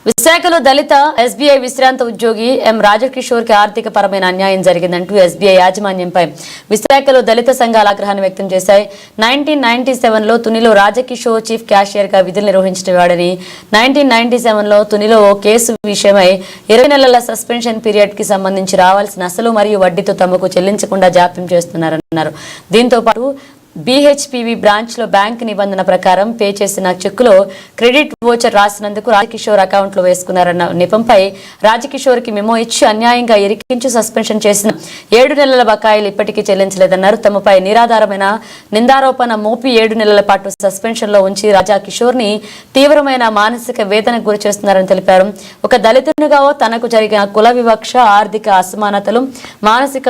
విశాఖలో దళిత ఎస్బీఐ విశ్రాంత ఉద్యోగి ఎం రాజకిషోర్ కి ఆర్థిక పరమైన అన్యాయం జరిగిందంటూ ఎస్బీఐ యాజమాన్యంపై విశాఖలో దళిత సంఘాల ఆగ్రహాన్ని వ్యక్తం చేశాయి. 1997లో తునిలో రాజకిషోర్ చీఫ్ క్యాషియర్ గా విధులు నిర్వహించేవాడని 1997లో తునిలో ఓ కేసు విషయమై 20 నెలల సస్పెన్షన్ పీరియడ్ కి సంబంధించి రావాల్సిన అసలు మరియు వడ్డీతో తమకు చెల్లించకుండా జాప్యం చేస్తున్నారన్నారు. దీంతో పాటు బీహెచ్పీవీ బ్రాంచ్ లో బ్యాంక్ నిబంధన ప్రకారం పే చేసిన చెక్కులో క్రెడిట్ వోచర్ రాసినందుకు రాజకిషోర్ అకౌంట్ లో వేసుకున్నారన్న నెపంపై రాజకిషోర్ కి మెమో ఇచ్చి అన్యాయంగా ఇరికించి సస్పెన్షన్ చేసిన 7 నెలల బకాయిలు ఇప్పటికీ చెల్లించలేదన్నారు. తమపై నిరాధారమైన నిందారోపణ మోపి 7 నెలల పాటు సస్పెన్షన్ లో ఉంచి రాజకిషోర్ ని తీవ్రమైన మానసిక వేదనకు గురి చేస్తున్నారని తెలిపారు. ఒక దళితునిగా తనకు జరిగిన కుల వివక్ష, ఆర్థిక అసమానతలు, మానసిక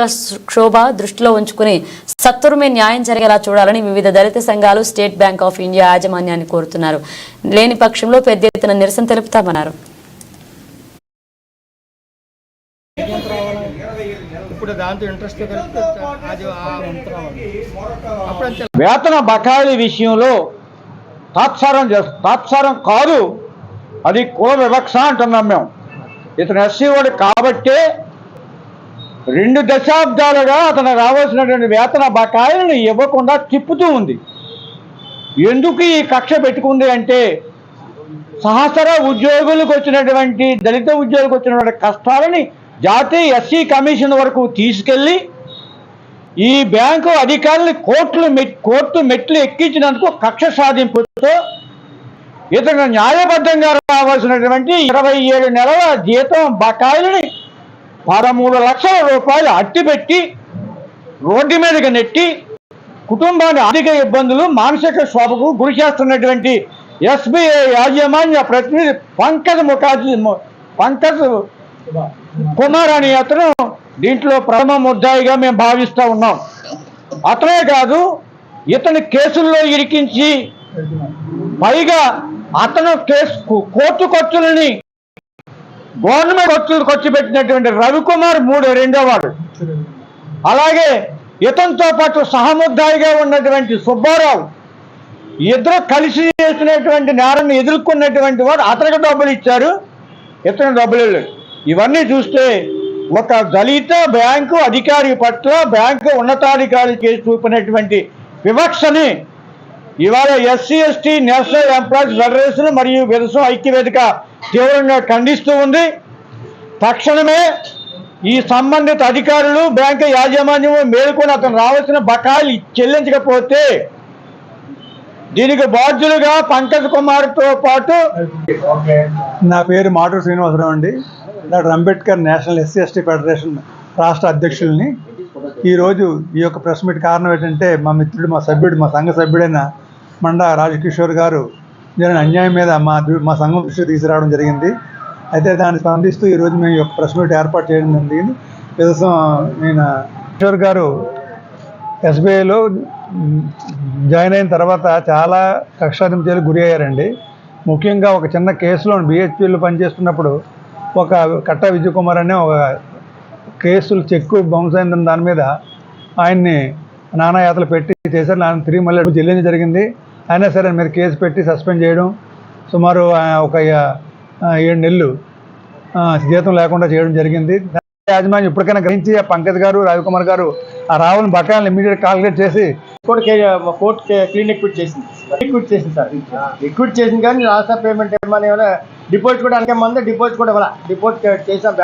క్షోభ దృష్టిలో ఉంచుకుని సత్వరమే న్యాయం జరిగేలా చూడాలని వివిధ దళిత సంఘాలు స్టేట్ బ్యాంక్ ఆఫ్ ఇండియా యాజమాన్యాన్ని కోరుతున్నారు. లేని పక్షంలో పెద్ద ఎత్తున నిరసన తెలుపుతామన్నారు. వేతన బకాయిల విషయంలో తాత్సారం కాదు, అది కుల వివక్ష అంటున్నాం మేము. ఇతను ఎస్సీ వాడు కాబట్టే 2 దశాబ్దాలుగా అతను రావాల్సినటువంటి వేతన బకాయిలను ఇవ్వకుండా తిప్పుతూ ఉంది. ఎందుకు ఈ కక్ష పెట్టుకుంది అంటే, సహచర ఉద్యోగులకు వచ్చినటువంటి దళిత ఉద్యోగులకు వచ్చినటువంటి కష్టాలని జాతీయ ఎస్సీ కమిషన్ వరకు తీసుకెళ్ళి ఈ బ్యాంకు అధికారులు కోర్టు మెట్లు ఎక్కించినందుకు కక్ష సాధింపుతో ఇతను న్యాయబద్ధంగా రావాల్సినటువంటి 27 నెలల జీతం బకాయిలని 13 లక్షల రూపాయలు అట్టిపెట్టి రోడ్డు మీదకి నెట్టి కుటుంబాన్ని ఆర్థిక ఇబ్బందులు, మానసిక శోభకు గురి చేస్తున్నటువంటి ఎస్బీఐ యాజమాన్య ప్రతినిధి పంకజ్ కుమార్ అనే అతను దీంట్లో ప్రథమ ముద్దాయిగా మేము భావిస్తూ ఉన్నాం. అతనే కాదు, ఇతని కేసుల్లో ఇరికించి పైగా అతను కోర్టు ఖర్చులని గవర్నమెంట్ ఖర్చు పెట్టినటువంటి రవికుమార్ రెండో వాడు, అలాగే ఇతనితో పాటు సహముద్దాయిగా ఉన్నటువంటి సుబ్బారావు, ఇద్దరు కలిసి చేసినటువంటి నేరాన్ని ఎదుర్కొన్నటువంటి వాడు అతనికి డబ్బులు ఇచ్చారు, ఇతను డబ్బులు వెళ్ళాడు. ఇవన్నీ చూస్తే ఒక దళిత బ్యాంకు అధికారి పట్ల బ్యాంకు ఉన్నతాధికారి చేసి చూపినటువంటి వివక్షని ఇవాళ SC ST national employees federation మరియు విరసం ఐక్యవేదిక తీవ్రంగా ఖండిస్తూ ఉంది. తక్షణమే ఈ సంబంధిత అధికారులు, బ్యాంకు యాజమాన్యం మేలుకొని అతను రావాల్సిన బకాయిలు చెల్లించకపోతే దీనికి బాధ్యులుగా పంకజ్ కుమార్తో పాటు. నా పేరు మాటూరు శ్రీనివాసరావు అండి. Doctor Ambedkar national SC ST federation రాష్ట్ర అధ్యక్షుల్ని. ఈరోజు ఈ యొక్క ప్రెస్ మీట్ కారణం ఏంటంటే, మా మిత్రుడు, మా సంఘ సభ్యుడైన మండా రాజకిషోర్ గారు జరిగిన అన్యాయం మీద మా సంఘం దృష్టి తీసుకురావడం జరిగింది. అయితే దాన్ని స్పందిస్తూ ఈరోజు మేము ఈ యొక్క ప్రెస్ మీట్ ఏర్పాటు చేయడం జరిగింది. నేను కిషోర్ గారు ఎస్బీఐలో జాయిన్ అయిన తర్వాత చాలా కక్షాధింపులకు గురి అయ్యారండి. ముఖ్యంగా ఒక చిన్న కేసులో బీహెచ్పీలో పనిచేస్తున్నప్పుడు ఒక కట్ట విజయ్ కుమార్ అనే ఒక కేసులు చెక్కు బౌన్స్ అయిన దాని మీద ఆయన్ని నానాయాతలు పెట్టి చేశారు. ఆయన తిరిగి మళ్ళీ చెల్లించడం జరిగింది. అయినా సరే ఆయన మీద కేసు పెట్టి సస్పెండ్ చేయడం, సుమారు ఒక 7 నెలలు జీతం లేకుండా చేయడం జరిగింది. యాజమాన్యం ఇప్పటికైనా గ్రహించి ఆ పంకజ్ గారు, రవికుమార్ గారు ఆ రావుని బకాయిలను ఇమీడియట్ కాల్కులేట్ చేసి కోర్టు క్లీన్ ఎక్విట్ చేసింది సార్. ఎక్విట్ చేసింది కానీ లాస్ట్ ఆఫ్ పేమెంట్ ఏమైనా డిపాజిట్ కూడా అనుకే డిపాజిట్ కూడా ఇవ్వాలి. డిపాజిట్ చేసాం.